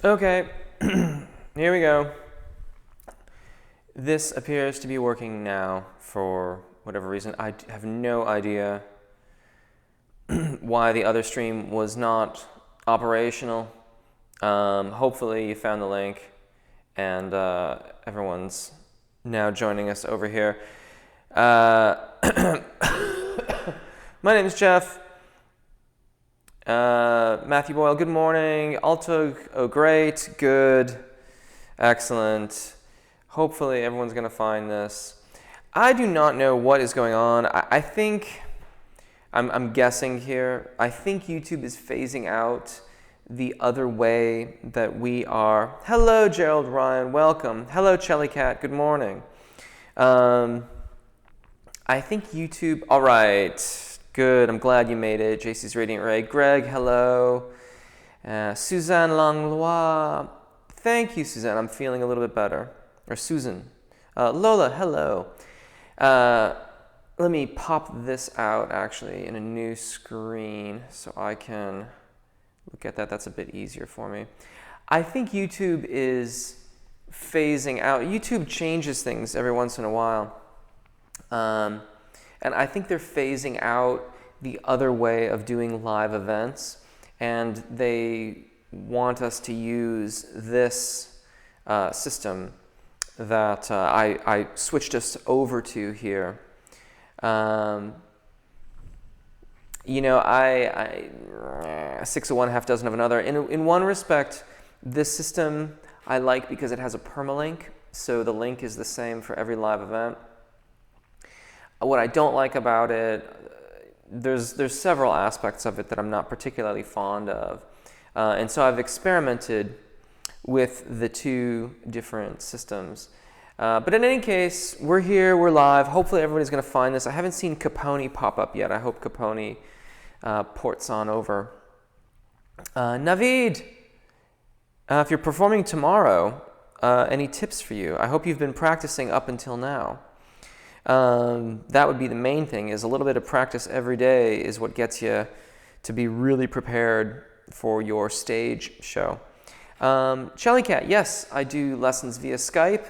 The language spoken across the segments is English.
Okay, here we go. This appears to be working now for whatever reason. I have no idea why the other stream was not operational. Hopefully you found the link and everyone's now joining us over here. My name is Jeff. Matthew Boyle, good morning. Altog, oh great, good, excellent. Hopefully everyone's going to find this. I do not know what is going on. I think, I'm guessing here, I think YouTube is phasing out the other way that we are. Hello, Gerald Ryan, welcome. Hello, Chelly Cat, good morning. I think YouTube, all right. Good, I'm glad you made it. JC's Radiant Ray. Greg, hello. Suzanne Langlois. Thank you, Suzanne. I'm feeling a little bit better. Or Susan. Lola, hello. Let me pop this out, actually, in a new screen so I can look at that. That's a bit easier for me. I think YouTube is phasing out. YouTube changes things every once in a while. And I think they're phasing out the other way of doing live events, and they want us to use this system that I switched us over to here. You know, I 6 of one, half dozen of another. In one respect, this system I like because it has a permalink, so the link is the same for every live event. What I don't like about it, there's several aspects of it that I'm not particularly fond of. And so I've experimented with the two different systems. But in any case, we're here, we're live. Hopefully everybody's going to find this. I haven't seen Capone pop up yet. I hope Capone ports on over. Naveed, if you're performing tomorrow, any tips for you? I hope you've been practicing up until now. That would be the main thing, is a little bit of practice every day is what gets you to be really prepared for your stage show. Shelly Cat, yes, I do lessons via Skype,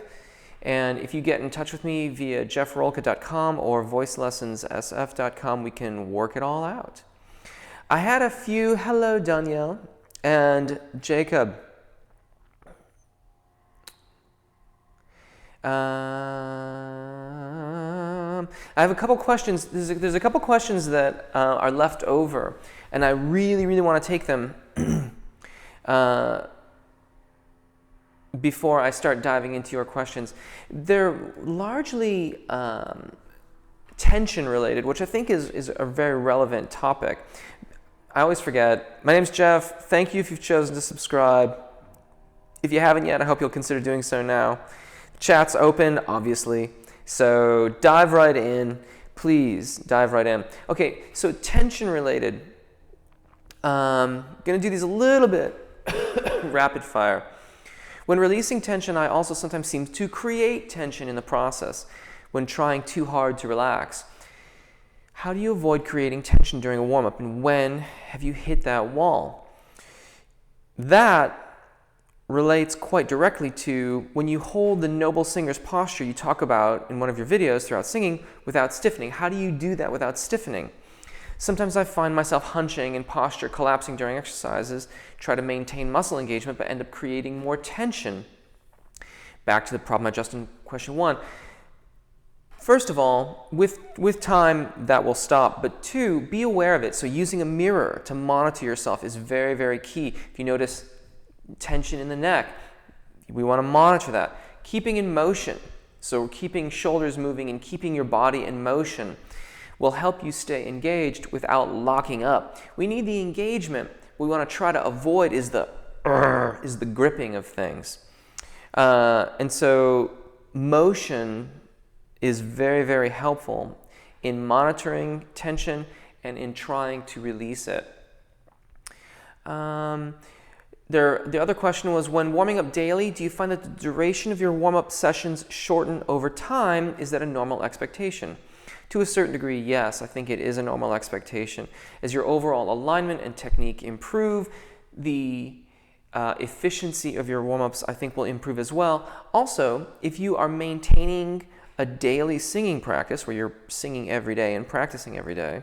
and if you get in touch with me via jeffrolka.com or voicelessonssf.com, we can work it all out. I had a few, hello Danielle and Jacob. I have a couple questions. There's a couple questions that are left over, and I really want to take them before I start diving into your questions. They're largely tension related, which I think is a very relevant topic. I always forget. My name's Jeff. Thank you if you've chosen to subscribe. If you haven't yet, I hope you'll consider doing so now. Chat's open, obviously, so dive right in. Please dive right in. Okay, so tension related. Gonna do these a little bit rapid fire. When releasing tension, I also sometimes seem to create tension in the process when trying too hard to relax. How do you avoid creating tension during a warm-up, and when have you hit that wall? That relates quite directly to when you hold the noble singer's posture you talk about in one of your videos throughout singing without stiffening. How do you do that without stiffening? Sometimes I find myself hunching and posture collapsing during exercises, try to maintain muscle engagement, but end up creating more tension. Back to the problem I just in question 1. First of all, with time that will stop, but 2, be aware of it. So using a mirror to monitor yourself is very key. If you notice tension in the neck, we want to monitor that. Keeping in motion, so keeping shoulders moving and keeping your body in motion will help you stay engaged without locking up. We need the engagement. What we want to try to avoid is the gripping of things. And so motion is very helpful in monitoring tension and in trying to release it. The other question was, when warming up daily, do you find that the duration of your warm-up sessions shorten over time? Is that a normal expectation? To a certain degree, yes, I think it is a normal expectation. As your overall alignment and technique improve, the efficiency of your warm-ups, I think, will improve as well. Also, if you are maintaining a daily singing practice where you're singing every day and practicing every day,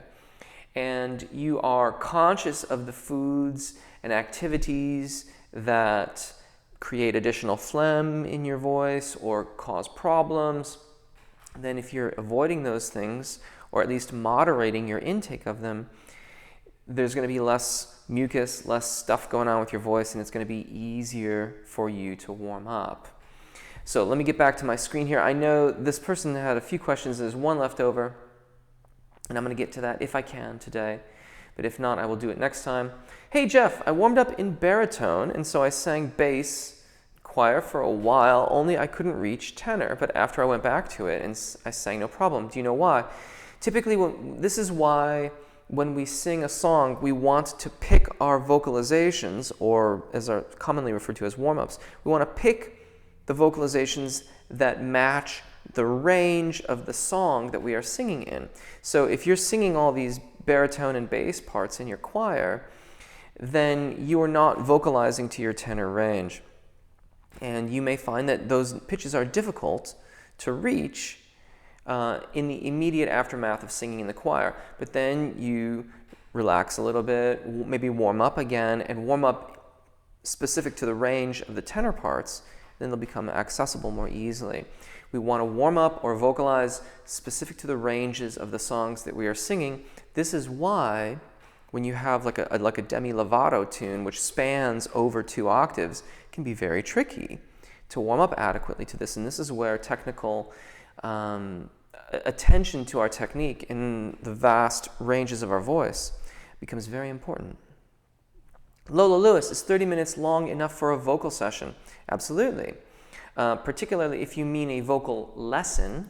and you are conscious of the foods and activities that create additional phlegm in your voice or cause problems, then if you're avoiding those things, or at least moderating your intake of them, there's going to be less mucus, less stuff going on with your voice, and it's going to be easier for you to warm up. So let me get back to my screen here. I know this person had a few questions. There's one left over, and I'm going to get to that if I can today. But if not, I will do it next time. Hey, Jeff, I warmed up in baritone, and so I sang bass choir for a while, only I couldn't reach tenor. But after I went back to it, and I sang no problem. Do you know why? Typically, this is why when we sing a song, we want to pick our vocalizations, or as are commonly referred to as warm-ups. We want to pick the vocalizations that match the range of the song that we are singing in. So if you're singing all these baritone and bass parts in your choir, then you are not vocalizing to your tenor range. And you may find that those pitches are difficult to reach in the immediate aftermath of singing in the choir. But then you relax a little bit, maybe warm up again, and warm up specific to the range of the tenor parts, then they'll become accessible more easily. We want to warm up or vocalize specific to the ranges of the songs that we are singing. This is why when you have like a demi-levato tune which spans over 2 octaves, it can be very tricky to warm up adequately to this. And this is where technical attention to our technique in the vast ranges of our voice becomes very important. Lola Lewis, is 30 minutes long enough for a vocal session? Absolutely. Particularly if you mean a vocal lesson.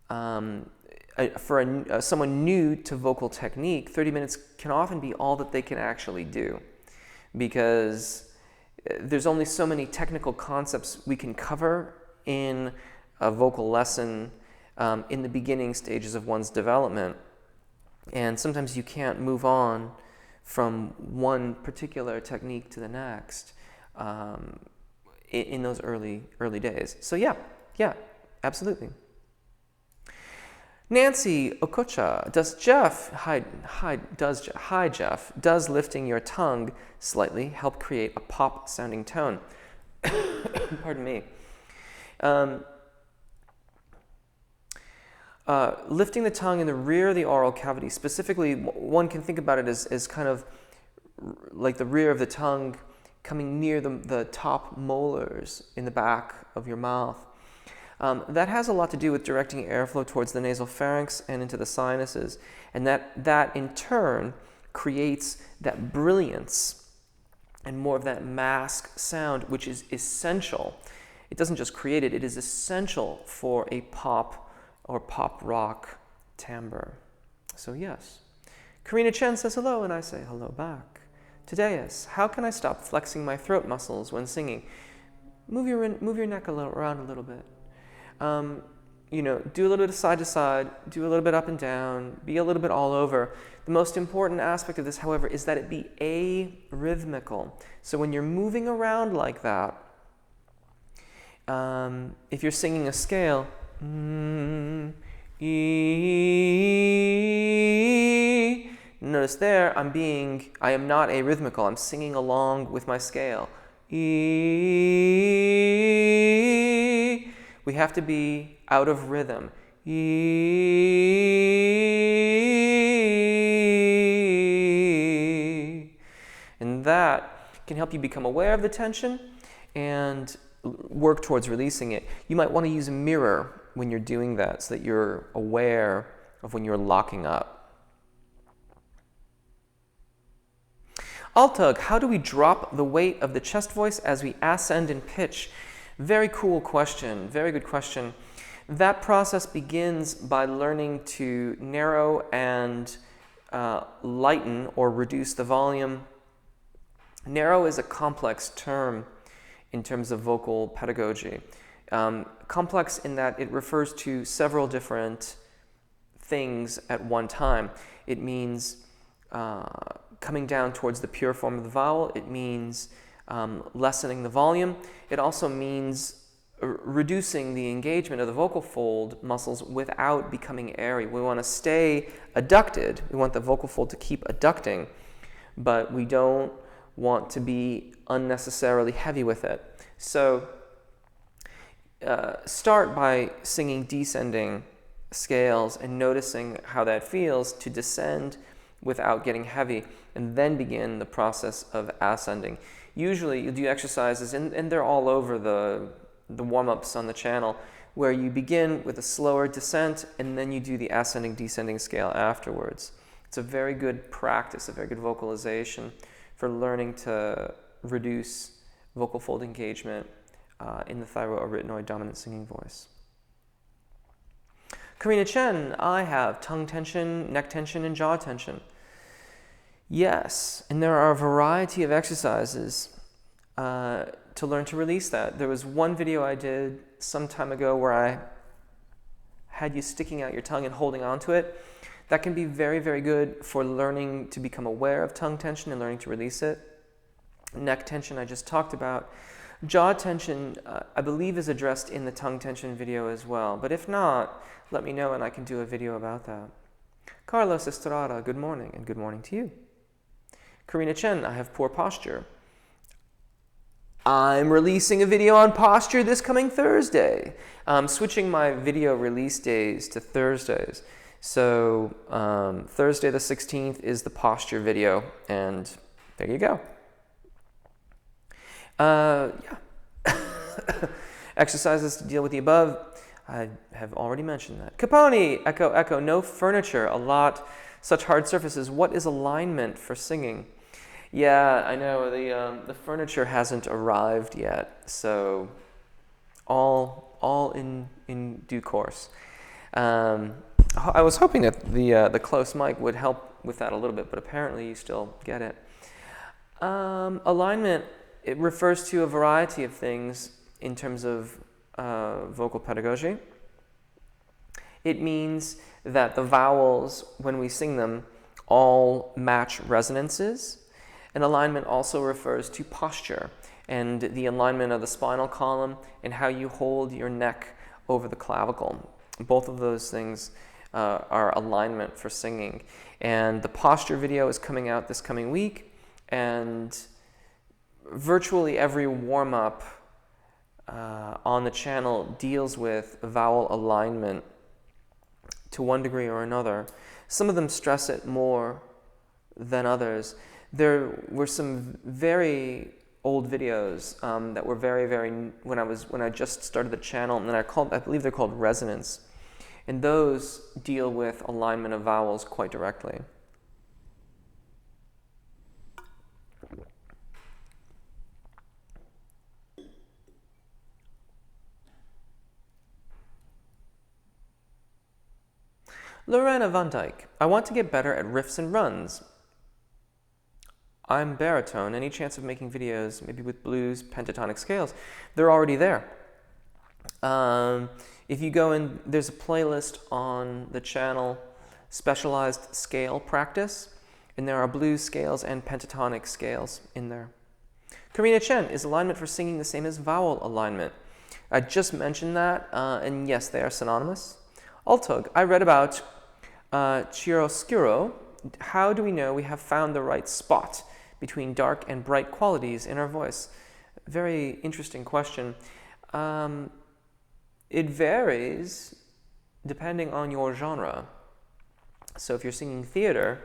For someone new to vocal technique, 30 minutes can often be all that they can actually do, because there's only so many technical concepts we can cover in a vocal lesson in the beginning stages of one's development. And sometimes you can't move on from one particular technique to the next in those early does. So yeah, absolutely. Nancy Okocha, does lifting your tongue slightly help create a pop sounding tone? Pardon me. Lifting the tongue in the rear of the oral cavity, specifically, one can think about it as kind of like the rear of the tongue coming near the top molars in the back of your mouth. That has a lot to do with directing airflow towards the nasal pharynx and into the sinuses, and that in turn creates that brilliance and more of that mask sound, which is essential. It doesn't just create it, it is essential for a pop or pop rock timbre. So yes. Karina Chen says hello, and I say hello back. Today is, how can I stop flexing my throat muscles when singing? Move your neck around a little bit. Do a little bit of side to side, do a little bit up and down, be a little bit all over. The most important aspect of this, however, is that it be arrhythmical. So when you're moving around like that, if you're singing a scale, notice there I am not arrhythmical. I'm singing along with my scale. We have to be out of rhythm. And that can help you become aware of the tension and work towards releasing it. You might want to use a mirror when you're doing that so that you're aware of when you're locking up. Altug, how do we drop the weight of the chest voice as we ascend in pitch? Very cool question, very good question. That process begins by learning to narrow and lighten or reduce the volume. Narrow is a complex term in terms of vocal pedagogy. Complex in that it refers to several different things at one time. It means coming down towards the pure form of the vowel. It means lessening the volume. It also means reducing the engagement of the vocal fold muscles without becoming airy. We want to stay adducted. We want the vocal fold to keep adducting, but we don't want to be unnecessarily heavy with it. So start by singing descending scales and noticing how that feels to descend without getting heavy, and then begin the process of ascending. Usually you do exercises, and they're all over the warm-ups on the channel, where you begin with a slower descent and then you do the ascending descending scale afterwards. It's a very good practice, a very good vocalization for learning to reduce vocal fold engagement in the thyroarytenoid dominant singing voice. Karina Chen, I have tongue tension, neck tension, and jaw tension. Yes, and there are a variety of exercises to learn to release that. There was one video I did some time ago where I had you sticking out your tongue and holding onto it. That can be very, very good for learning to become aware of tongue tension and learning to release it. Neck tension I just talked about. Jaw tension, I believe, is addressed in the tongue tension video as well. But if not, let me know and I can do a video about that. Carlos Estrada, good morning, and good morning to you. Karina Chen, I have poor posture. I'm releasing a video on posture this coming Thursday. I'm switching my video release days to Thursdays. So Thursday the 16th is the posture video, and there you go. Exercises to deal with the above. I have already mentioned that. Capone, echo, echo, no furniture, a lot, such hard surfaces. What is alignment for singing? Yeah, I know, the furniture hasn't arrived yet, so all in due course. I was hoping that the close mic would help with that a little bit, but apparently you still get it. Alignment, it refers to a variety of things in terms of vocal pedagogy. It means that the vowels, when we sing them, all match resonances. And alignment also refers to posture and the alignment of the spinal column and how you hold your neck over the clavicle. Both of those things are alignment for singing. And the posture video is coming out this coming week, and virtually every warm-up on the channel deals with vowel alignment to one degree or another. Some of them stress it more than others. There were some very old videos that were very when I just started the channel, and then I believe they're called resonance, and those deal with alignment of vowels quite directly. Lorena Van Dyke, I want to get better at riffs and runs. I'm baritone. Any chance of making videos, maybe with blues, pentatonic scales? They're already there. If you go in, there's a playlist on the channel, specialized scale practice, and there are blues scales and pentatonic scales in there. Karina Chen, is alignment for singing the same as vowel alignment? I just mentioned that, and yes, they are synonymous. Altog, I read about chiaroscuro. How do we know we have found the right spot between dark and bright qualities in our voice? Very interesting question. It varies depending on your genre. So if you're singing theater,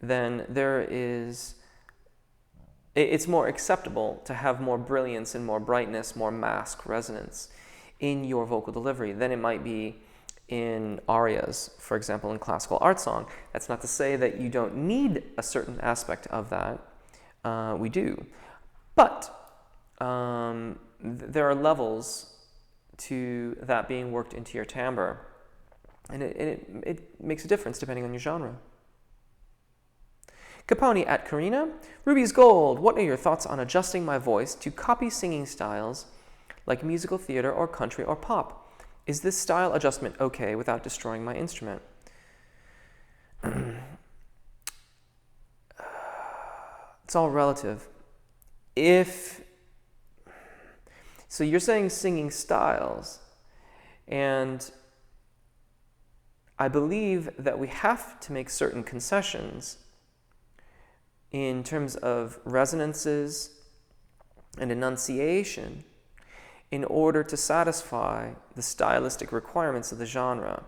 then it's more acceptable to have more brilliance and more brightness, more mask resonance in your vocal delivery than it might be in arias, for example, in classical art song. That's not to say that you don't need a certain aspect of that. We do. But there are levels to that being worked into your timbre. And it makes a difference depending on your genre. Capone at Karina. Ruby's Gold. What are your thoughts on adjusting my voice to copy singing styles like musical theater or country or pop? Is this style adjustment okay without destroying my instrument? It's all relative. So you're saying singing styles, and I believe that we have to make certain concessions in terms of resonances and enunciation in order to satisfy the stylistic requirements of the genre.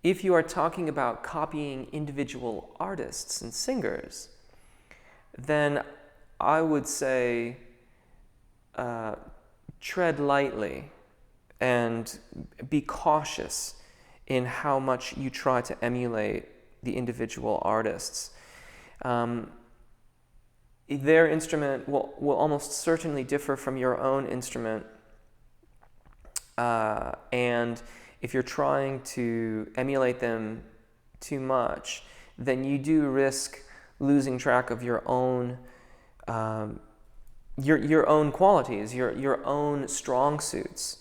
If you are talking about copying individual artists and singers, then I would say tread lightly and be cautious in how much you try to emulate the individual artists. Their instrument will almost certainly differ from your own instrument, and if you're trying to emulate them too much, then you do risk losing track of your own qualities, your own strong suits,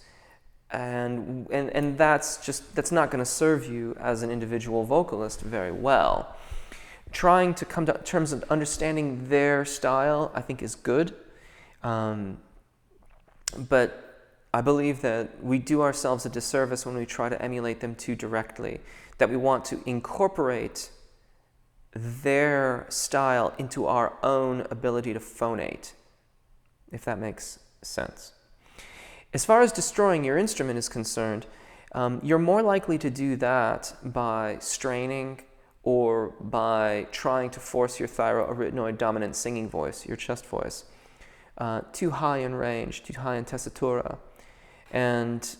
and that's not going to serve you as an individual vocalist very well. Trying to come to terms of understanding their style, I think, is good, but I believe that we do ourselves a disservice when we try to emulate them too directly, that we want to incorporate their style into our own ability to phonate, if that makes sense. As far as destroying your instrument is concerned, you're more likely to do that by straining or by trying to force your thyroarytenoid dominant singing voice, your chest voice, too high in range, too high in tessitura. And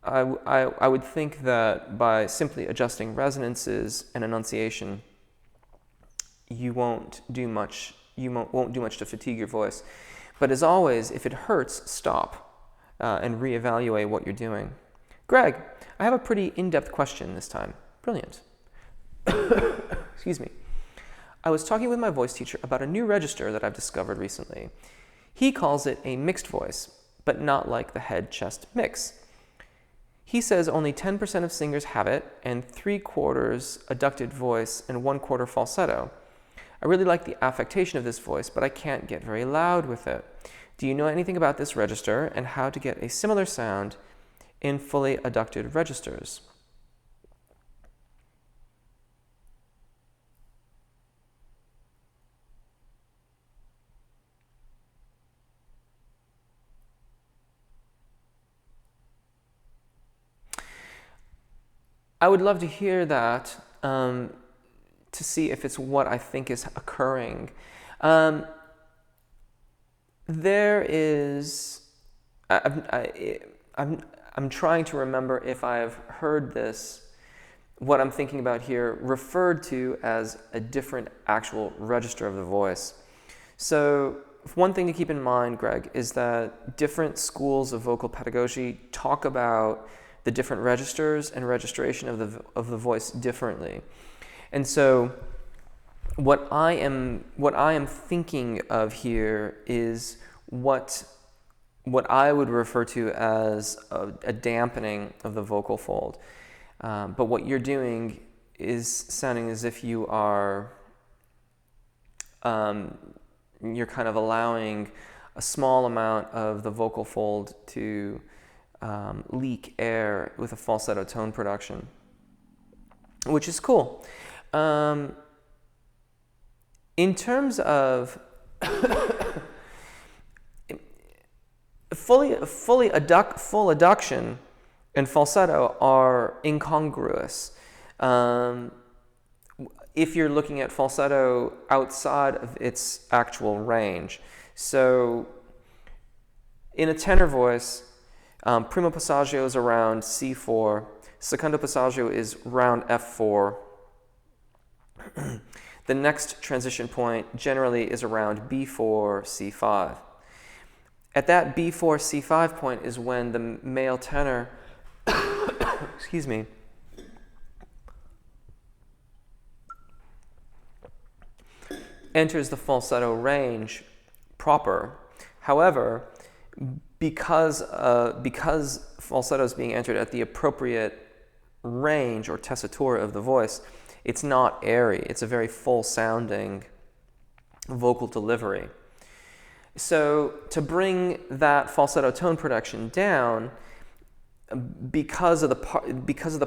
I would think that by simply adjusting resonances and enunciation, you won't do much to fatigue your voice. But as always, if it hurts, stop and reevaluate what you're doing. Greg, I have a pretty in-depth question this time. Brilliant. Excuse me. I was talking with my voice teacher about a new register that I've discovered recently. He calls it a mixed voice, but not like the head-chest mix. He says only 10% of singers have it, and 3/4 adducted voice and 1/4 falsetto. I really like the affectation of this voice, but I can't get very loud with it. Do you know anything about this register and how to get a similar sound in fully adducted registers? I would love to hear that, to see if it's what I think is occurring. There is, I'm trying to remember if I've heard this, what I'm thinking about here, referred to as a different actual register of the voice. So one thing to keep in mind, Greg, is that different schools of vocal pedagogy talk about the different registers and registration of the voice differently. And so what I am thinking of here is what I would refer to as a dampening of the vocal fold. But what you're doing is sounding as if you are you're kind of allowing a small amount of the vocal fold to leak air with a falsetto tone production, which is cool. In terms of full adduction and falsetto are incongruous. If you're looking at falsetto outside of its actual range. So in a tenor voice, primo passaggio is around C4, secondo passaggio is around F4. The next transition point generally is around B4, C5. At that B4, C5 point is when the male tenor, excuse me, enters the falsetto range proper. However, because falsetto is being entered at the appropriate range or tessitura of the voice, it's not airy. It's a very full-sounding vocal delivery. So to bring that falsetto tone production down, because of the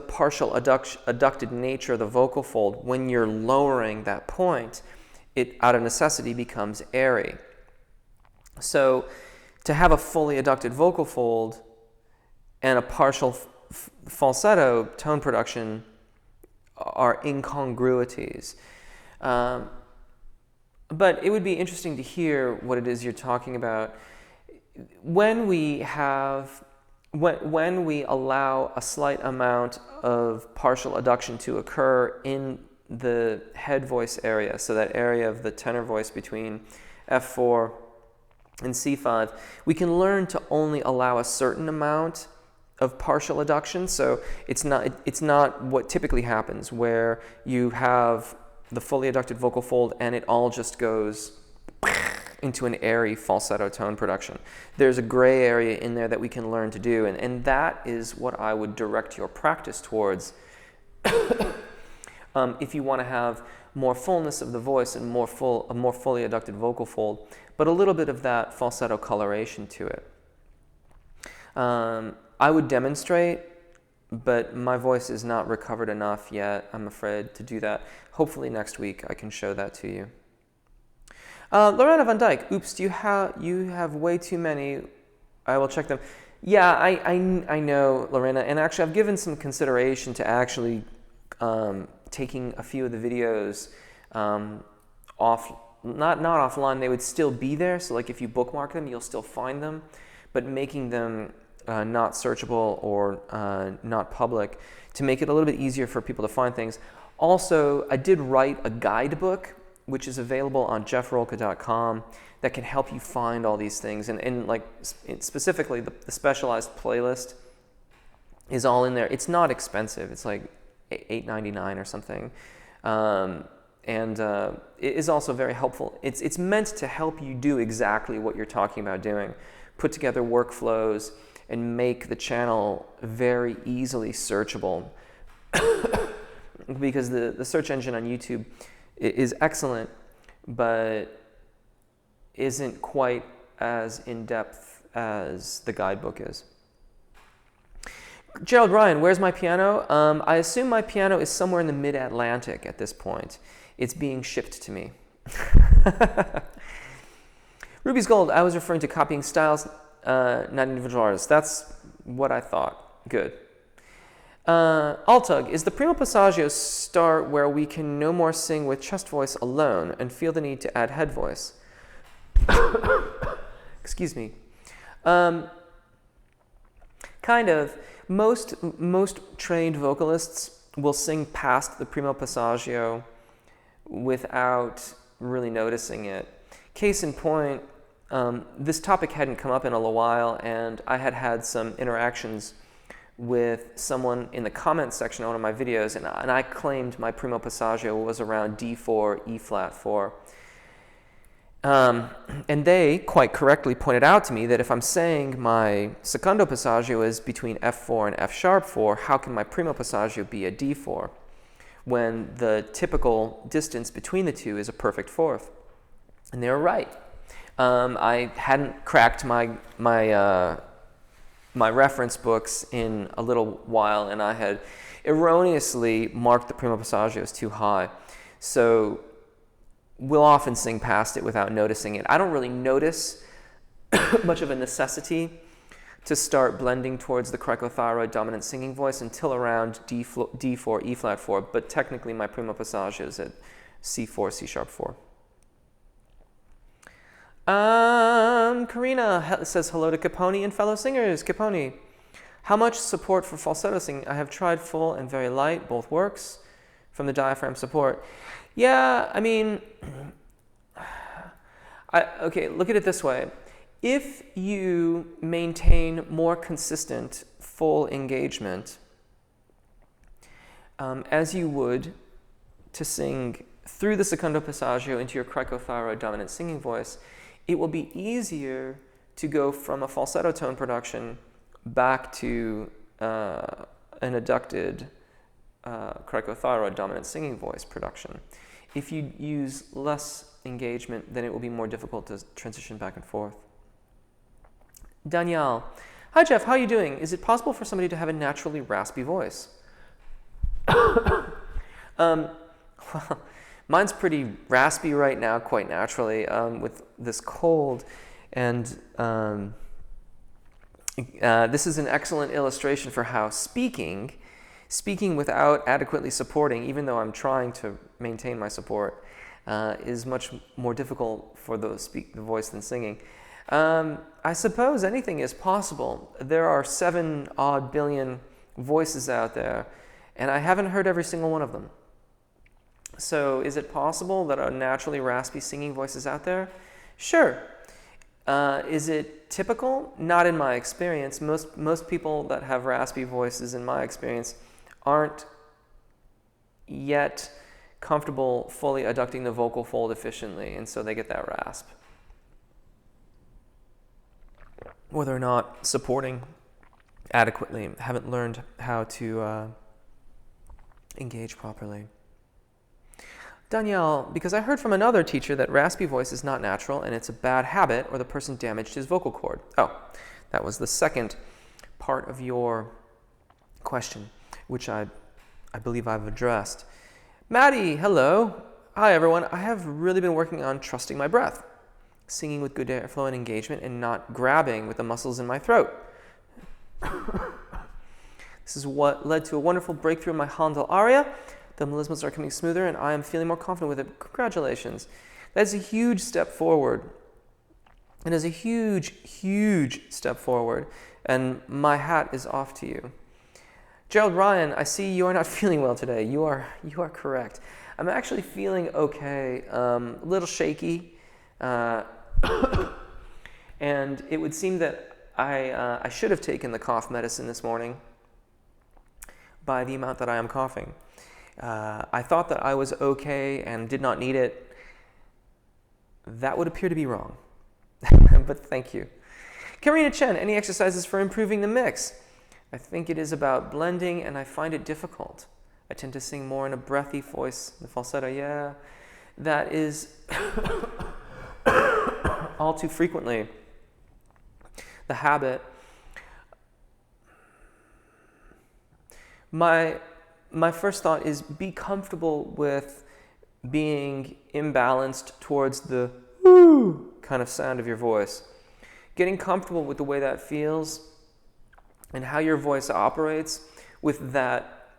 partial adducted nature of the vocal fold, when you're lowering that point, it out of necessity becomes airy. So to have a fully adducted vocal fold and a partial falsetto tone production are incongruities. But it would be interesting to hear what it is you're talking about. When we allow a slight amount of partial adduction to occur in the head voice area, so that area of the tenor voice between F4 and C5, we can learn to only allow a certain amount of partial adduction. So it's not what typically happens, where you have the fully adducted vocal fold and it all just goes into an airy falsetto tone production. There's a gray area in there that we can learn to do, and that is what I would direct your practice towards if you want to have more fullness of the voice and a more fully adducted vocal fold, but a little bit of that falsetto coloration to it. I would demonstrate, but my voice is not recovered enough yet, I'm afraid, to do that. Hopefully next week I can show that to you. Lorena Van Dyke, oops, you have way too many. I will check them. Yeah, I know, Lorena, and actually I've given some consideration to actually taking a few of the videos off, not offline, they would still be there, so like if you bookmark them, you'll still find them, but making them not searchable or not public to make it a little bit easier for people to find things. Also, I did write a guidebook, which is available on jeffrolka.com, that can help you find all these things. And like specifically, the specialized playlist is all in there. It's not expensive. It's like $8.99 or something. And it is also very helpful. It's meant to help you do exactly what you're talking about doing. Put together workflows and make the channel very easily searchable. Because the search engine on YouTube is excellent, but isn't quite as in-depth as the guidebook is. Gerald Ryan, where's my piano? I assume my piano is somewhere in the mid-Atlantic at this point. It's being shipped to me. Ruby's Gold, I was referring to copying styles, not individual artists. That's what I thought. Good. Altug, is the primo passaggio start where we can no more sing with chest voice alone and feel the need to add head voice? Excuse me. Kind of. Most trained vocalists will sing past the primo passaggio without really noticing it. Case in point, this topic hadn't come up in a little while, and I had some interactions with someone in the comments section on one of my videos, and I claimed my primo passaggio was around D4, E flat 4. And they quite correctly pointed out to me that if I'm saying my secondo passaggio is between F4 and F sharp 4, how can my primo passaggio be a D4 when the typical distance between the two is a perfect fourth? And they were right. I hadn't cracked my reference books in a little while, and I had erroneously marked the primo passaggio as too high. So we'll often sing past it without noticing it. I don't really notice much of a necessity to start blending towards the cricothyroid dominant singing voice until around D4, E flat 4, but technically my primo passaggio is at C4, C sharp 4. Karina says hello to Capone and fellow singers. Capone, how much support for falsetto singing? I have tried full and very light, both works, from the diaphragm support. Yeah, I mean, okay, look at it this way. If you maintain more consistent full engagement, as you would to sing through the secondo passaggio into your cricothyroid dominant singing voice, it will be easier to go from a falsetto tone production back to an adducted cricothyroid dominant singing voice production. If you use less engagement, then it will be more difficult to transition back and forth. Danielle, hi Jeff, how are you doing? Is it possible for somebody to have a naturally raspy voice? Well, mine's pretty raspy right now, quite naturally, with this cold. And this is an excellent illustration for how speaking without adequately supporting, even though I'm trying to maintain my support, is much more difficult for the voice than singing. I suppose anything is possible. There are 7 odd billion voices out there, and I haven't heard every single one of them. So is it possible that a naturally raspy singing voice is out there? Sure. Is it typical? Not in my experience. Most people that have raspy voices, in my experience, aren't yet comfortable fully adducting the vocal fold efficiently, and so they get that rasp. Or they're not supporting adequately, haven't learned how to engage properly. Danielle, because I heard from another teacher that raspy voice is not natural and it's a bad habit or the person damaged his vocal cord. Oh, that was the second part of your question, which I believe I've addressed. Maddie, hello. Hi, everyone. I have really been working on trusting my breath, singing with good airflow and engagement, and not grabbing with the muscles in my throat. This is what led to a wonderful breakthrough in my Handel aria. The melismas are coming smoother, and I am feeling more confident with it. Congratulations. That's a huge step forward. It is a huge, huge step forward, and my hat is off to you. Gerald Ryan, I see you are not feeling well today. You are correct. I'm actually feeling okay, a little shaky, and it would seem that I should have taken the cough medicine this morning by the amount that I am coughing. I thought that I was okay and did not need it. That would appear to be wrong, but thank you. Karina Chen, any exercises for improving the mix? I think it is about blending, and I find it difficult. I tend to sing more in a breathy voice, the falsetto, yeah. That is all too frequently the habit. My first thought is be comfortable with being imbalanced towards the woo kind of sound of your voice. Getting comfortable with the way that feels and how your voice operates with that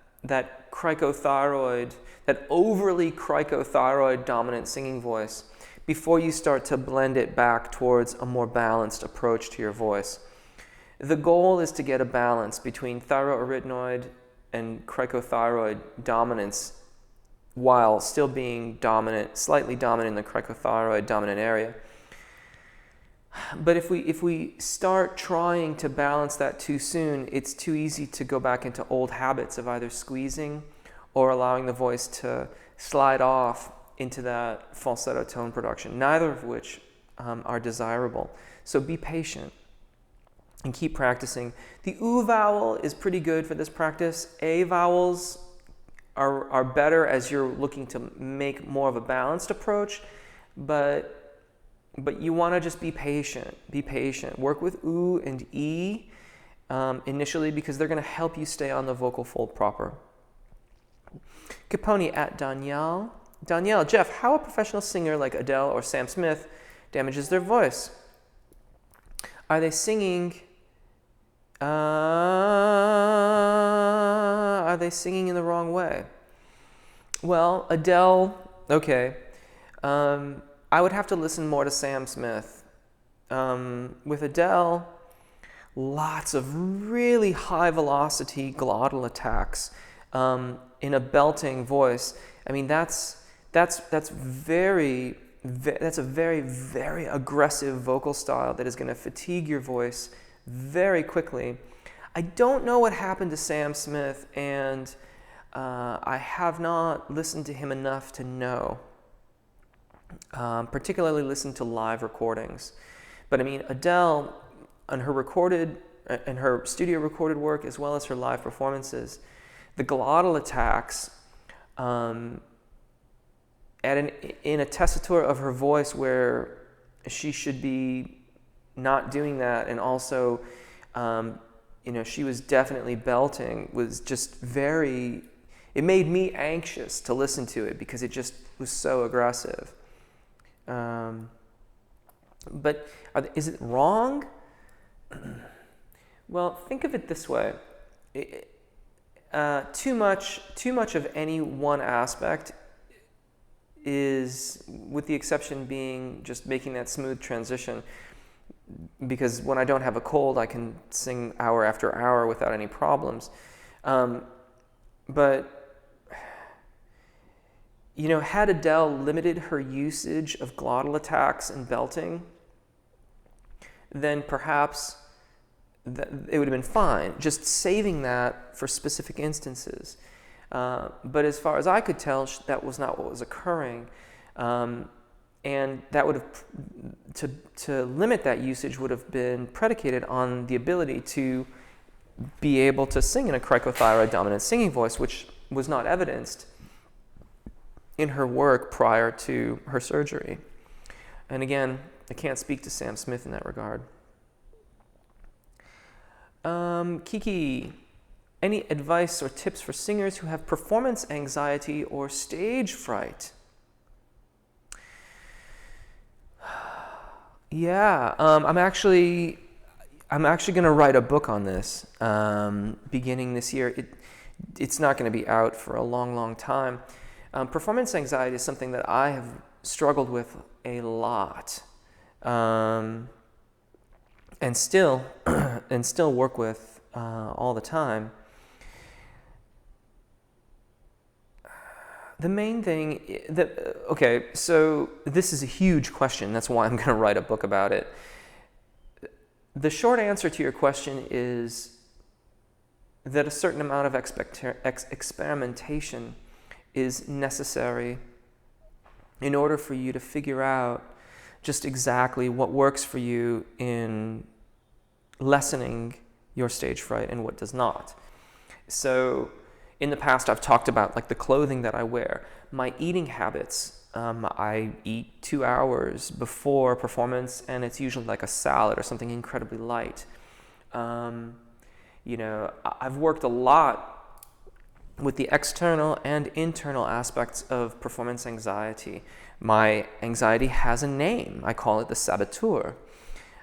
cricothyroid, that overly cricothyroid dominant singing voice before you start to blend it back towards a more balanced approach to your voice. The goal is to get a balance between thyroarytenoid and cricothyroid dominance while still being dominant, slightly dominant in the cricothyroid dominant area. But if we start trying to balance that too soon, it's too easy to go back into old habits of either squeezing or allowing the voice to slide off into that falsetto tone production, neither of which are desirable. So be patient and keep practicing. The oo vowel is pretty good for this practice. A vowels are better as you're looking to make more of a balanced approach, but you want to just be patient. Be patient. Work with oo and e initially because they're going to help you stay on the vocal fold proper. Capone at Danielle. Danielle, Jeff, how a professional singer like Adele or Sam Smith damages their voice? Are they singing in the wrong way? Well, Adele, okay. I would have to listen more to Sam Smith. With Adele, lots of really high velocity glottal attacks in a belting voice. I mean, that's a very, very aggressive vocal style that is going to fatigue your voice very quickly. I don't know what happened to Sam Smith, and I have not listened to him enough to know. Particularly listen to live recordings. But I mean, Adele, on her studio recorded work as well as her live performances, the glottal attacks in a tessitura of her voice where she should be not doing that, and also, she was definitely belting, was just very, it made me anxious to listen to it because it just was so aggressive. But is it wrong? Well, think of it this way. Too much of any one aspect is, with the exception being just making that smooth transition, because when I don't have a cold, I can sing hour after hour without any problems. But, had Adele limited her usage of glottal attacks and belting, then perhaps it would have been fine, just saving that for specific instances. But as far as I could tell, that was not what was occurring. And that would have, to limit that usage would have been predicated on the ability to be able to sing in a cricothyroid dominant singing voice, which was not evidenced in her work prior to her surgery. And again, I can't speak to Sam Smith in that regard. Kiki, any advice or tips for singers who have performance anxiety or stage fright? Yeah, I'm actually going to write a book on this beginning this year. It's not going to be out for a long, long time. Performance anxiety is something that I have struggled with a lot, and still work with all the time. The main thing so this is a huge question. That's why I'm going to write a book about it. The short answer to your question is that a certain amount of experimentation is necessary in order for you to figure out just exactly what works for you in lessening your stage fright and what does not. So in the past, I've talked about the clothing that I wear, my eating habits. I eat 2 hours before performance, and it's usually like a salad or something incredibly light. I've worked a lot with the external and internal aspects of performance anxiety. My anxiety has a name. I call it the saboteur,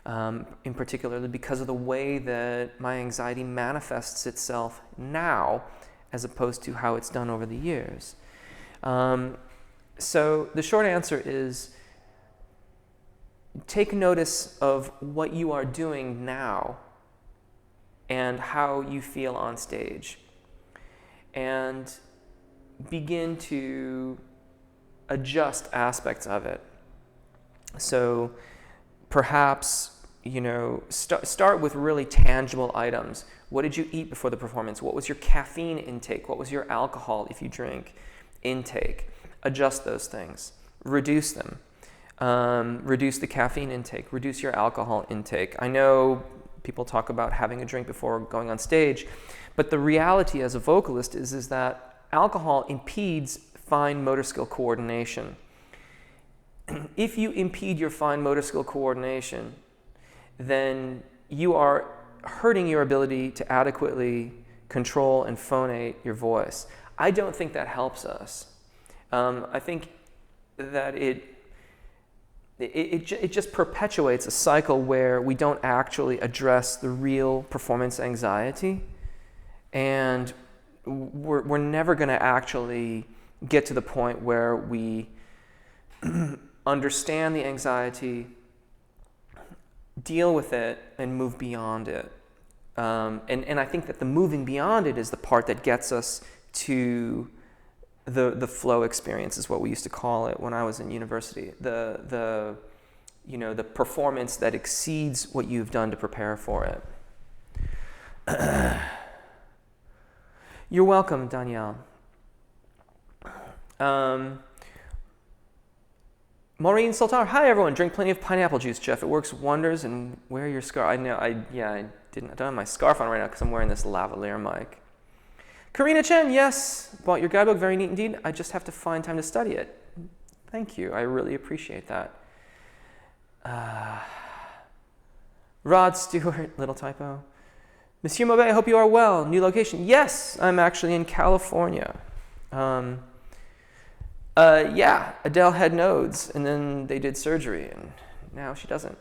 in particular because of the way that my anxiety manifests itself now, as opposed to how it's done over the years. So the short answer is take notice of what you are doing now and how you feel on stage, and begin to adjust aspects of it. So perhaps, start with really tangible items. What did you eat before the performance? What was your caffeine intake? What was your alcohol, if you drink, intake? Adjust those things. Reduce them. Reduce the caffeine intake. Reduce your alcohol intake. I know people talk about having a drink before going on stage, but the reality as a vocalist is that alcohol impedes fine motor skill coordination. If you impede your fine motor skill coordination, then you are hurting your ability to adequately control and phonate your voice. I don't think that helps us. I think that it just perpetuates a cycle where we don't actually address the real performance anxiety, and we're never going to actually get to the point where we understand the anxiety, deal with it, and move beyond it. And I think that the moving beyond it is the part that gets us to the flow experience, is what we used to call it when I was in university. The performance that exceeds what you've done to prepare for it. You're welcome, Danielle. Maureen Soltar, hi everyone. Drink plenty of pineapple juice, Jeff. It works wonders. And wear your scarf. I don't have my scarf on right now because I'm wearing this lavalier mic. Karina Chen, yes. Bought your guidebook, very neat indeed. I just have to find time to study it. Thank you. I really appreciate that. Rod Stewart, little typo. Monsieur Maubet, I hope you are well. New location. Yes, I'm actually in California. Yeah, Adele had nodes, and then they did surgery, and now she doesn't.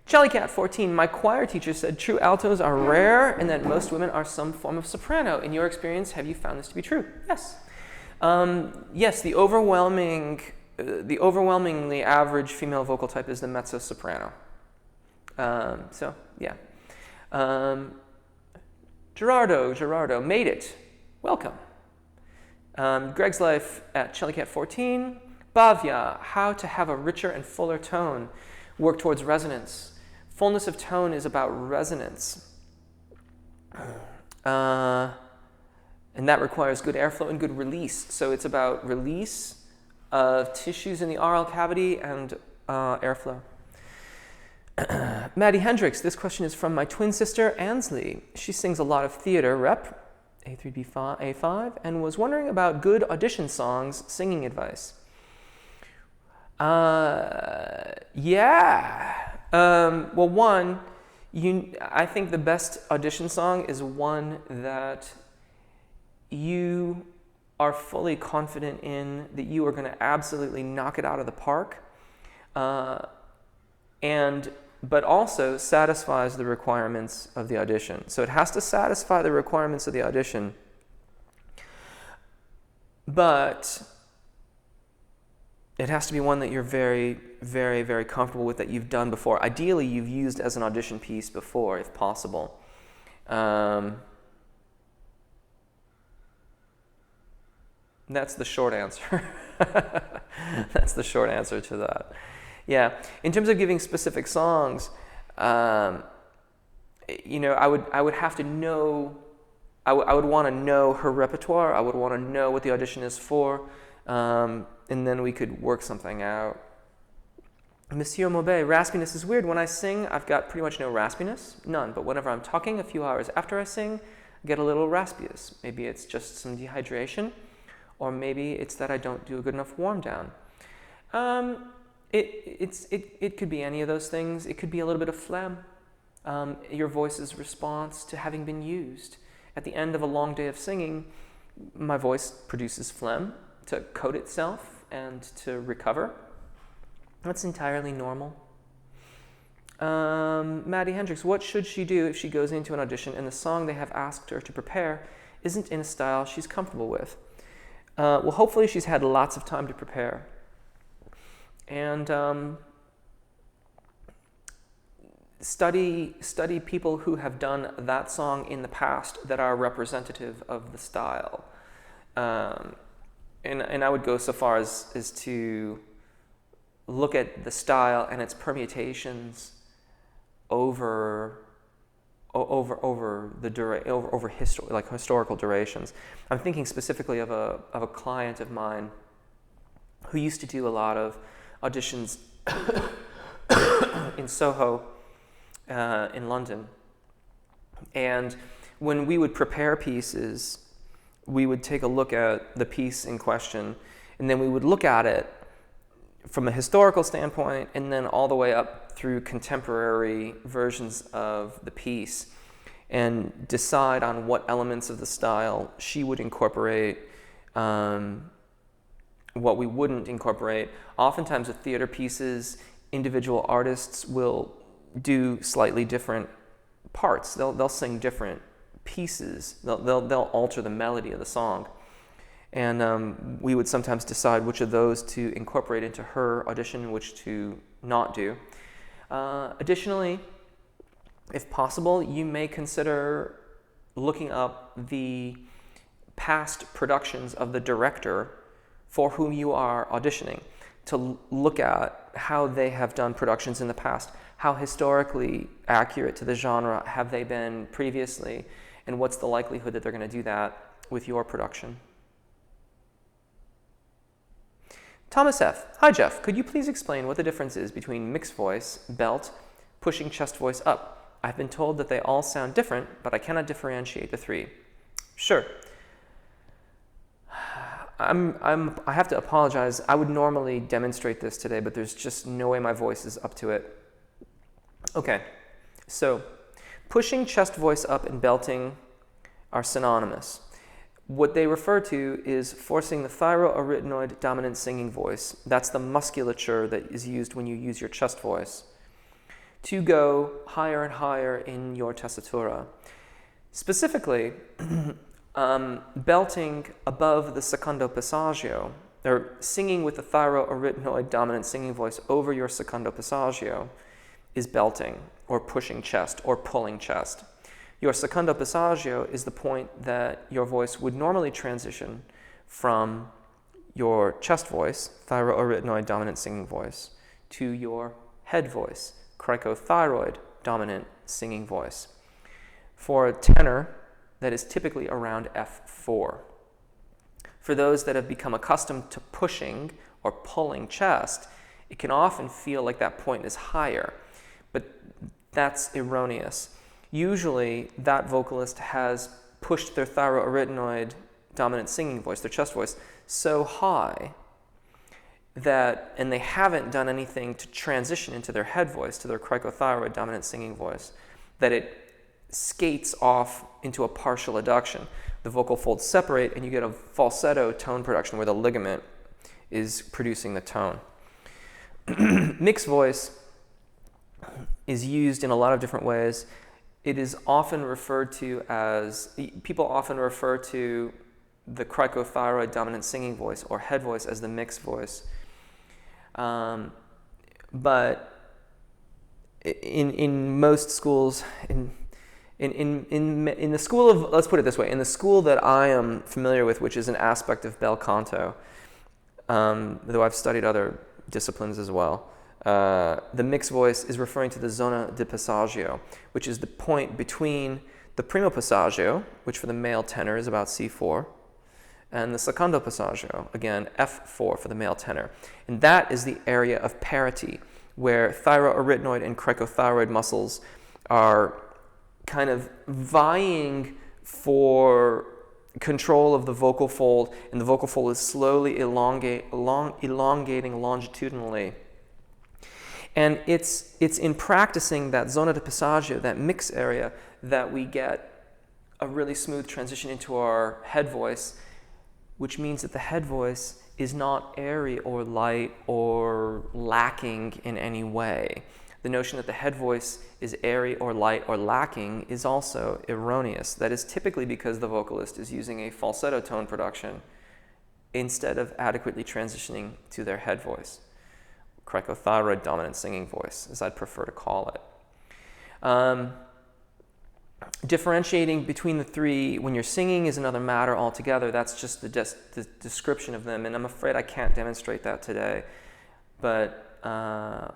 Jellycat14, my choir teacher said true altos are rare and that most women are some form of soprano. In your experience, have you found this to be true? Yes. Yes, the overwhelmingly average female vocal type is the mezzo-soprano. So, yeah. Gerardo, made it. Welcome. Greg's Life at Jellycat14. Bhavya, how to have a richer and fuller tone. Work towards resonance. Fullness of tone is about resonance. And that requires good airflow and good release. So it's about release of tissues in the oral cavity and airflow. Maddie Hendricks, this question is from my twin sister, Ansley. She sings a lot of theater, rep, A3, A5, and was wondering about good audition songs, singing advice. Yeah. Well, one, I think the best audition song is one that you are fully confident in, that you are going to absolutely knock it out of the park, but also satisfies the requirements of the audition. So it has to satisfy the requirements of the audition, but it has to be one that you're very, very, very comfortable with, that you've done before. Ideally, you've used as an audition piece before, if possible. That's the short answer. That's the short answer to that. Yeah. In terms of giving specific songs, I would have to know. I would want to know her repertoire. I would want to know what the audition is for. And then we could work something out. Monsieur Maubet, raspiness is weird. When I sing, I've got pretty much no raspiness, none. But whenever I'm talking a few hours after I sing, I get a little raspiest. Maybe it's just some dehydration, or maybe it's that I don't do a good enough warm down. It could be any of those things. It could be a little bit of phlegm, your voice's response to having been used. At the end of a long day of singing, my voice produces phlegm to coat itself and to recover. That's entirely normal. Maddie Hendricks, what should she do if she goes into an audition and the song they have asked her to prepare isn't in a style she's comfortable with? Well, hopefully she's had lots of time to prepare. And study people who have done that song in the past that are representative of the style. And I would go so far as to look at the style and its permutations over historical durations. I'm thinking specifically of a client of mine who used to do a lot of auditions in Soho, in London. And when we would prepare pieces, we would take a look at the piece in question, and then we would look at it from a historical standpoint, and then all the way up through contemporary versions of the piece, and decide on what elements of the style she would incorporate, what we wouldn't incorporate. Oftentimes with theater pieces, individual artists will do slightly different parts. They'll sing different pieces. They'll alter the melody of the song. And we would sometimes decide which of those to incorporate into her audition and which to not do. Additionally, if possible, you may consider looking up the past productions of the director for whom you are auditioning, to look at how they have done productions in the past, how historically accurate to the genre have they been previously, and what's the likelihood that they're going to do that with your production. Thomas F. Hi, Jeff. Could you please explain what the difference is between mixed voice, belt, pushing chest voice up? I've been told that they all sound different, but I cannot differentiate the three. Sure. I have to apologize. I would normally demonstrate this today, but there's just no way my voice is up to it. Okay, so pushing chest voice up and belting are synonymous. What they refer to is forcing the thyroarytenoid dominant singing voice, that's the musculature that is used when you use your chest voice, to go higher and higher in your tessitura. Specifically, belting above the secondo passaggio, or singing with the thyroarytenoid dominant singing voice over your secondo passaggio, is belting, or pushing chest, or pulling chest. Your secondo passaggio is the point that your voice would normally transition from your chest voice, thyroarytenoid dominant singing voice, to your head voice, cricothyroid dominant singing voice. For a tenor, that is typically around F4. For those that have become accustomed to pushing or pulling chest, it can often feel like that point is higher, but that's erroneous. Usually, that vocalist has pushed their thyroarytenoid dominant singing voice, their chest voice, so high that, and they haven't done anything to transition into their head voice, to their cricothyroid dominant singing voice, that it skates off into a partial adduction. The vocal folds separate and you get a falsetto tone production where the ligament is producing the tone. Mixed voice is used in a lot of different ways. It is often referred to as, people often refer to the cricothyroid dominant singing voice or head voice as the mixed voice. But in most schools, in the school of, let's put it this way, in the school that I am familiar with, which is an aspect of bel canto, though I've studied other disciplines as well, the mixed voice is referring to the zona di passaggio, which is the point between the primo passaggio, which for the male tenor is about C4, and the secondo passaggio, again, F4 for the male tenor. And that is the area of parity, where thyroarytenoid and cricothyroid muscles are kind of vying for control of the vocal fold, and the vocal fold is slowly elongating longitudinally. And it's in practicing that zona di passaggio, that mix area, that we get a really smooth transition into our head voice, which means that the head voice is not airy or light or lacking in any way. The notion that the head voice is airy or light or lacking is also erroneous. That is typically because the vocalist is using a falsetto tone production instead of adequately transitioning to their head voice. Cricothyroid dominant singing voice, as I'd prefer to call it. Differentiating between the three when you're singing is another matter altogether. That's just the description of them, and I'm afraid I can't demonstrate that today. But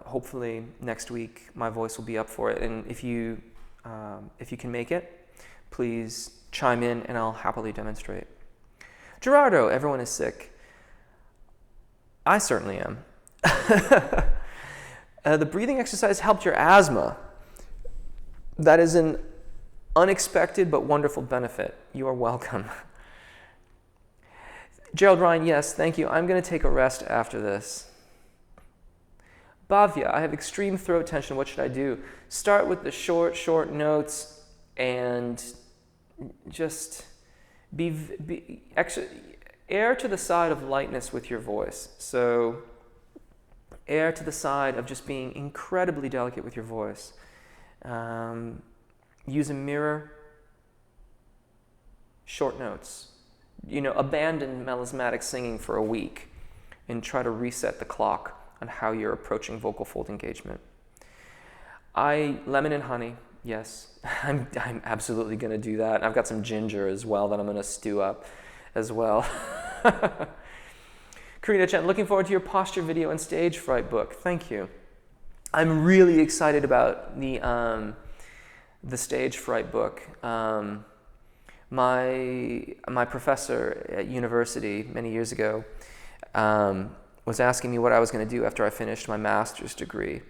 hopefully next week my voice will be up for it, and if you can make it, please chime in and I'll happily demonstrate. Gerardo, everyone is sick. I certainly am. The breathing exercise helped your asthma. That is an unexpected but wonderful benefit. You are welcome. Gerald Ryan, yes, thank you. I'm going to take a rest after this. Bhavya, I have extreme throat tension. What should I do? Start with the short notes and just err to the side of lightness with your voice. So err to the side of just being incredibly delicate with your voice. Use a mirror, short notes. Abandon melismatic singing for a week and try to reset the clock on how you're approaching vocal fold engagement. Lemon and honey, yes. I'm absolutely going to do that. I've got some ginger as well that I'm going to stew up as well. Karina Chen, looking forward to your posture video and stage fright book. Thank you. I'm really excited about the stage fright book. My professor at university many years ago was asking me what I was going to do after I finished my master's degree.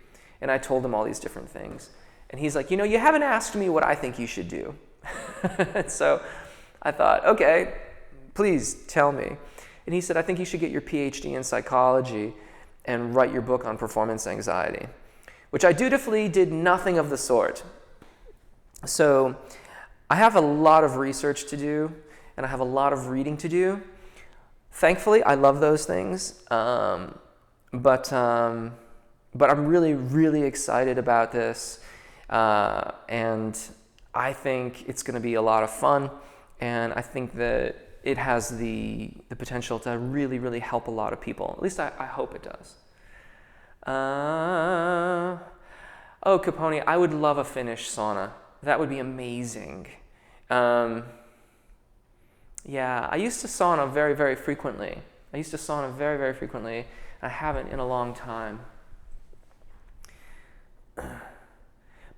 And I told him all these different things. And he's like, you haven't asked me what I think you should do. So I thought, okay, please tell me. And he said, I think you should get your PhD in psychology and write your book on performance anxiety, which I dutifully did nothing of the sort. So I have a lot of research to do, and I have a lot of reading to do. Thankfully, I love those things, but I'm really, really excited about this, and I think it's going to be a lot of fun, and I think that it has the potential to really, really help a lot of people. At least I hope it does. Oh, Capone, I would love a Finnish sauna. That would be amazing. Yeah, I used to sauna very, very frequently. I haven't in a long time.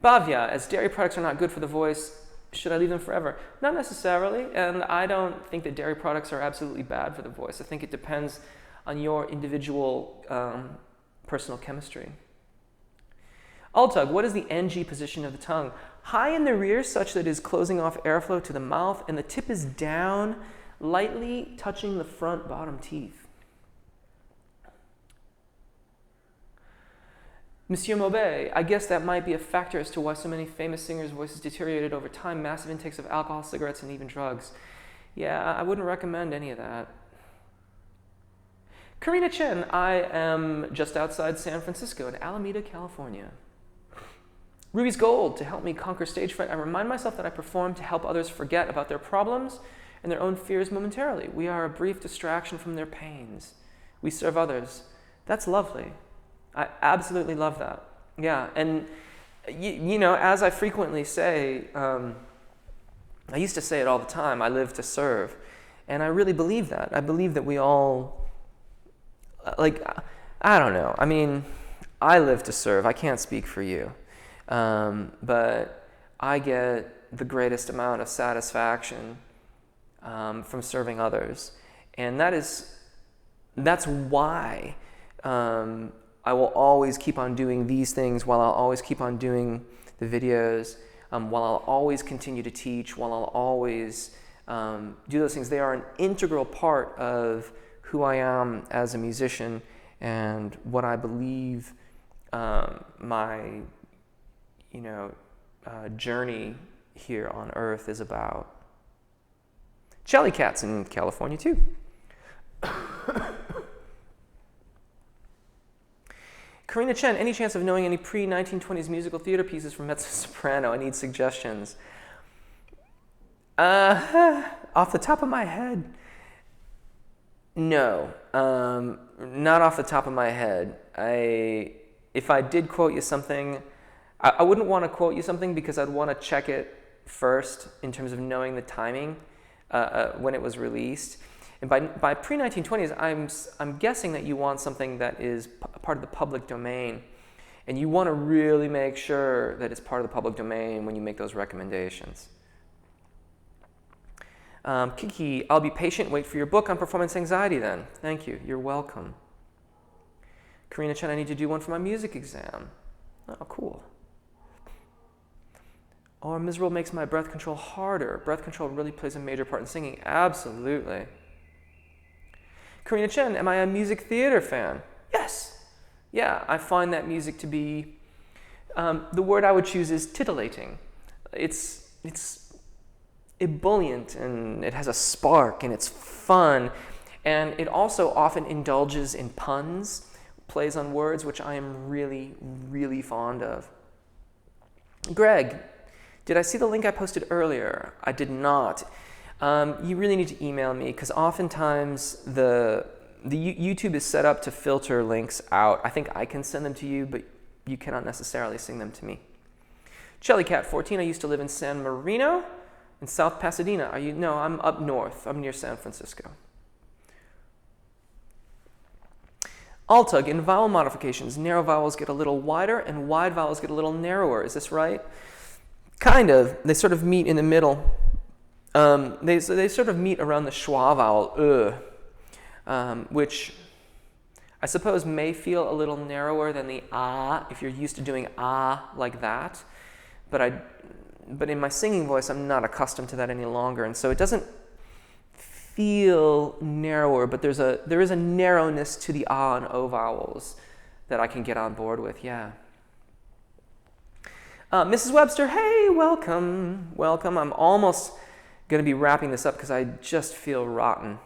Bhavya, as dairy products are not good for the voice, should I leave them forever? Not necessarily, and I don't think that dairy products are absolutely bad for the voice. I think it depends on your individual personal chemistry. Altug, what is the NG position of the tongue? High in the rear such that it is closing off airflow to the mouth, and the tip is down, lightly touching the front bottom teeth. Monsieur Maubet, I guess that might be a factor as to why so many famous singers' voices deteriorated over time, massive intakes of alcohol, cigarettes, and even drugs. Yeah, I wouldn't recommend any of that. Karina Chen, I am just outside San Francisco in Alameda, California. Ruby's Gold, to help me conquer stage fright, I remind myself that I perform to help others forget about their problems and their own fears momentarily. We are a brief distraction from their pains. We serve others. That's lovely. I absolutely love that. Yeah, and you know, as I frequently say, I used to say it all the time, I live to serve. And I really believe that. I believe that we all, like, I don't know. I mean, I live to serve. I can't speak for you. But I get the greatest amount of satisfaction from serving others. And that's why I will always keep on doing these things, while I'll always keep on doing the videos, while I'll always continue to teach, while I'll always do those things. They are an integral part of who I am as a musician and what I believe my journey here on Earth is about. Jellycat's in California too. Karina Chen, any chance of knowing any pre-1920s musical theater pieces from mezzo-soprano? I need suggestions. Off the top of my head, no. Not off the top of my head. If I did quote you something, I wouldn't want to quote you something because I'd want to check it first in terms of knowing the timing when it was released. And by pre-1920s, I'm guessing that you want something that is part of the public domain. And you want to really make sure that it's part of the public domain when you make those recommendations. Kiki, I'll be patient, wait for your book on performance anxiety then. Thank you, you're welcome. Karina Chen, I need to do one for my music exam. Oh, cool. Or miserable makes my breath control harder. Breath control really plays a major part in singing. Absolutely. Karina Chen, am I a music theater fan? Yes. Yeah, I find that music to be, the word I would choose is titillating. It's ebullient, and it has a spark, and it's fun. And it also often indulges in puns, plays on words, which I am really, really fond of. Greg, did I see the link I posted earlier? I did not. You really need to email me, because oftentimes the YouTube is set up to filter links out. I think I can send them to you, but you cannot necessarily send them to me. Jellycat14, I used to live in San Marino in South Pasadena. No, I'm up north. I'm near San Francisco. Altug, in vowel modifications, narrow vowels get a little wider and wide vowels get a little narrower. Is this right? Kind of. They sort of meet in the middle. They sort of meet around the schwa vowel, which I suppose may feel a little narrower than the ah if you're used to doing ah like that. But in my singing voice, I'm not accustomed to that any longer, and so it doesn't feel narrower, but there is a narrowness to the ah and o vowels that I can get on board with, yeah. Mrs. Webster, hey, welcome. I'm almost going to be wrapping this up because I just feel rotten.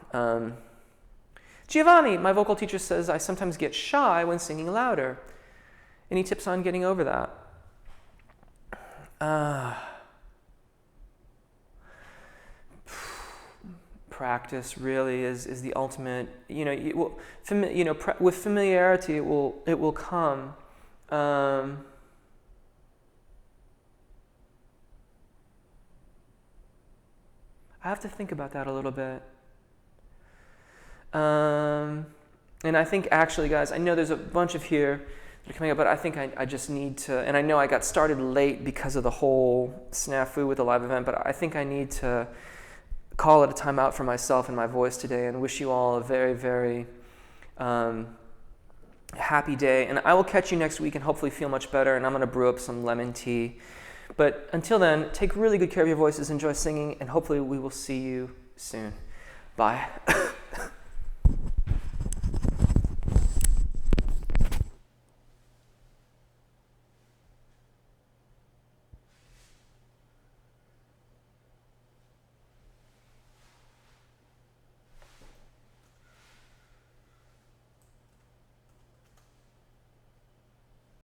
Giovanni, my vocal teacher, says I sometimes get shy when singing louder. Any tips on getting over that? Practice really is the ultimate. With familiarity, it will come. I have to think about that a little bit. And I think actually, guys, I know there's a bunch of here that are coming up, but I think I just need to, and I know I got started late because of the whole snafu with the live event, but I think I need to call it a timeout for myself and my voice today and wish you all a very, very happy day. And I will catch you next week and hopefully feel much better, and I'm going to brew up some lemon tea. But until then, take really good care of your voices, enjoy singing, and hopefully we will see you soon. Bye.